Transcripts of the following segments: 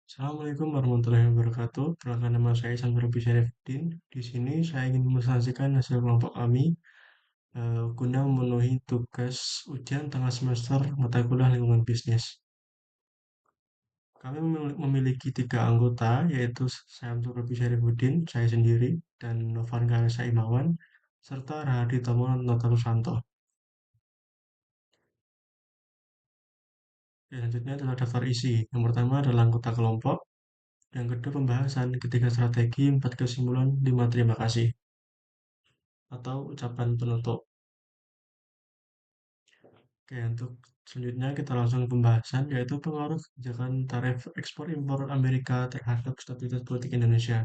Assalamualaikum warahmatullahi wabarakatuh. Perkenalkan nama saya Isam Robi Syarifudin. Di sini saya ingin mempresentasikan hasil kelompok kami guna memenuhi tugas ujian tengah semester mata kuliah lingkungan bisnis. Kami memiliki tiga anggota, yaitu saya Robi Syarifudin, saya sendiri, dan Novan Ganesha Imawan, serta Rahadi Tomo Notarusanto. Selanjutnya adalah daftar isi. Yang pertama adalah anggota kelompok, yang kedua pembahasan, ketiga strategi, empat kesimpulan, lima terima kasih, atau ucapan penutup. Oke, untuk selanjutnya kita langsung ke pembahasan, yaitu pengaruh kebijakan tarif ekspor impor Amerika terhadap stabilitas politik Indonesia.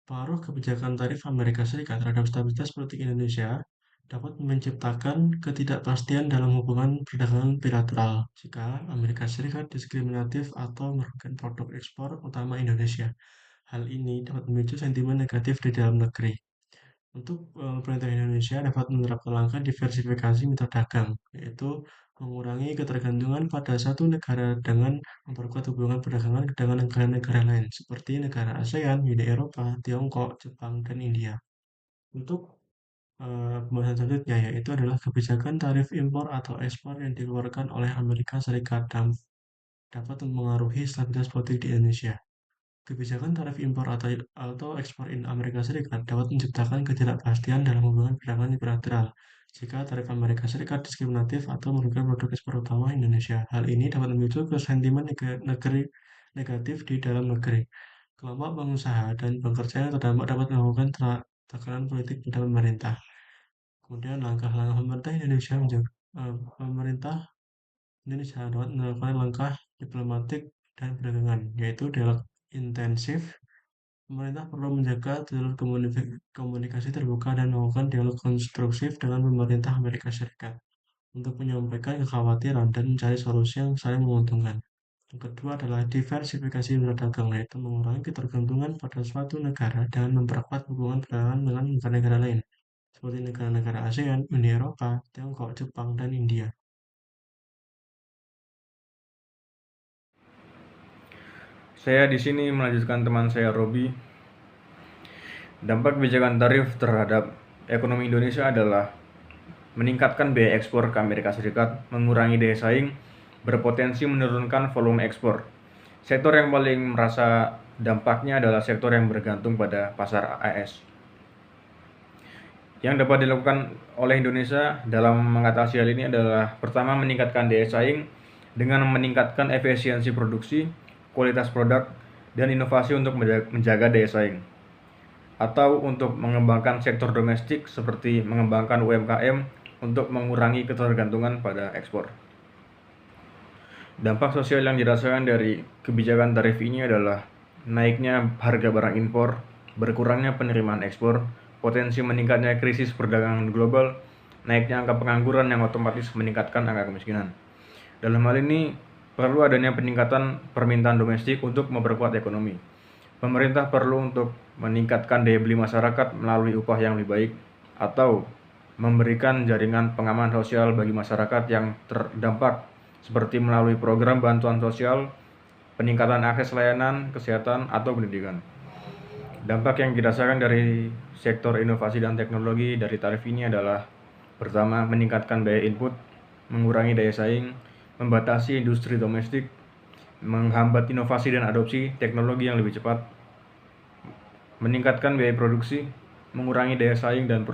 Pengaruh kebijakan tarif Amerika Serikat terhadap stabilitas politik Indonesia dapat menciptakan ketidakpastian dalam hubungan perdagangan bilateral jika Amerika Serikat diskriminatif atau merugikan produk ekspor utama Indonesia. Hal ini dapat memicu sentimen negatif di dalam negeri. Untuk pemerintah Indonesia dapat menerapkan langkah diversifikasi mitra dagang, yaitu mengurangi ketergantungan pada satu negara dengan memperkuat hubungan perdagangan dengan negara-negara lain, seperti negara ASEAN, Uni Eropa, Tiongkok, Jepang, dan India. Untuk pembahasan selanjutnya, yaitu adalah kebijakan tarif impor atau ekspor yang dikeluarkan oleh Amerika Serikat dan dapat mempengaruhi stabilitas politik di Indonesia. Kebijakan tarif impor atau ekspor Amerika Serikat dapat menciptakan ketidakpastian dalam hubungan perdagangan bilateral jika tarif Amerika Serikat diskriminatif atau merugikan produk ekspor utama Indonesia. Hal ini dapat memicu sentimen negeri negatif di dalam negeri. Kelompok pengusaha dan pekerja yang terdampak dapat melakukan tekanan politik pada pemerintah. Kemudian langkah-langkah pemerintah Indonesia pemerintah Indonesia dapat melakukan langkah diplomatik dan perdagangan, yaitu dialog intensif. Pemerintah perlu menjaga jalur komunikasi terbuka dan melakukan dialog konstruktif dengan pemerintah Amerika Serikat untuk menyampaikan kekhawatiran dan mencari solusi yang saling menguntungkan. Yang kedua adalah diversifikasi mitra dagang, yaitu mengurangi ketergantungan pada suatu negara dan memperkuat hubungan perdagangan dengan negara-negara lain, seperti negara-negara ASEAN, Uni Eropa, Tiongkok, Jepang, dan India. Saya di sini melanjutkan teman saya Robi. Dampak kebijakan tarif terhadap ekonomi Indonesia adalah meningkatkan biaya ekspor ke Amerika Serikat, mengurangi daya saing, berpotensi menurunkan volume ekspor. Sektor yang paling merasa dampaknya adalah sektor yang bergantung pada pasar AS. Yang dapat dilakukan oleh Indonesia dalam mengatasi hal ini adalah pertama meningkatkan daya saing dengan meningkatkan efisiensi produksi, kualitas produk, dan inovasi untuk menjaga daya saing. Atau untuk mengembangkan sektor domestik seperti mengembangkan UMKM untuk mengurangi ketergantungan pada ekspor. Dampak sosial yang dirasakan dari kebijakan tarif ini adalah naiknya harga barang impor, berkurangnya penerimaan ekspor, potensi meningkatnya krisis perdagangan global, naiknya angka pengangguran yang otomatis meningkatkan angka kemiskinan. Dalam hal ini, perlu adanya peningkatan permintaan domestik untuk memperkuat ekonomi. Pemerintah perlu untuk meningkatkan daya beli masyarakat melalui upah yang lebih baik atau memberikan jaringan pengaman sosial bagi masyarakat yang terdampak seperti melalui program bantuan sosial, peningkatan akses layanan kesehatan atau pendidikan. Dampak yang dirasakan dari sektor inovasi dan teknologi dari tarif ini adalah pertama, meningkatkan daya input, mengurangi daya saing, membatasi industri domestik, menghambat inovasi dan adopsi teknologi yang lebih cepat, meningkatkan biaya produksi, mengurangi daya saing dan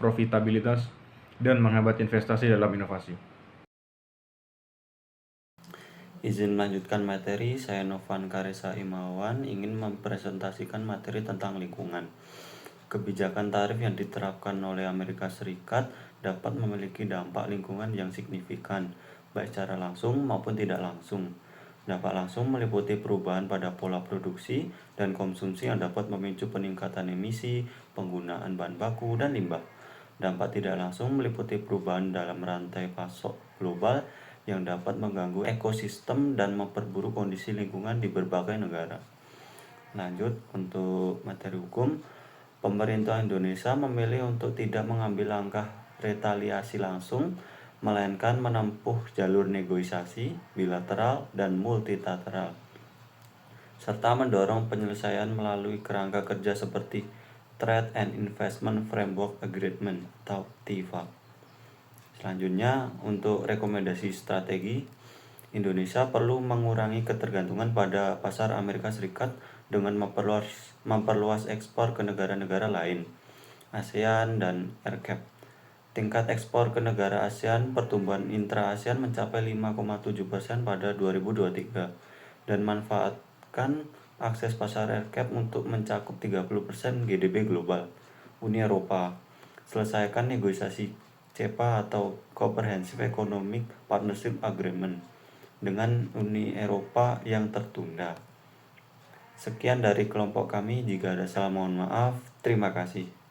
profitabilitas, dan menghambat investasi dalam inovasi. Izin melanjutkan materi, saya Novan Ganesha Imawan ingin mempresentasikan materi tentang lingkungan. Kebijakan tarif yang diterapkan oleh Amerika Serikat dapat memiliki dampak lingkungan yang signifikan, baik secara langsung maupun tidak langsung. Dampak langsung meliputi perubahan pada pola produksi dan konsumsi yang dapat memicu peningkatan emisi, penggunaan bahan baku, dan limbah. Dampak tidak langsung meliputi perubahan dalam rantai pasok global yang dapat mengganggu ekosistem dan memperburuk kondisi lingkungan di berbagai negara. Lanjut, untuk materi hukum, pemerintah Indonesia memilih untuk tidak mengambil langkah retaliasi langsung, melainkan menempuh jalur negosiasi bilateral dan multilateral. serta mendorong penyelesaian melalui kerangka kerja seperti Trade and Investment Framework Agreement atau TIFA. Selanjutnya, untuk rekomendasi strategi, Indonesia perlu mengurangi ketergantungan pada pasar Amerika Serikat dengan memperluas ekspor ke negara-negara lain, ASEAN dan RCEP. Tingkat ekspor ke negara ASEAN pertumbuhan intra-ASEAN mencapai 5,7% pada 2023 dan manfaatkan akses pasar RCEP untuk mencakup 30% GDP global. Uni Eropa, selesaikan negosiasi CEPA atau Comprehensive Economic Partnership Agreement dengan Uni Eropa yang tertunda. Sekian dari kelompok kami, jika ada salah mohon maaf. Terima kasih.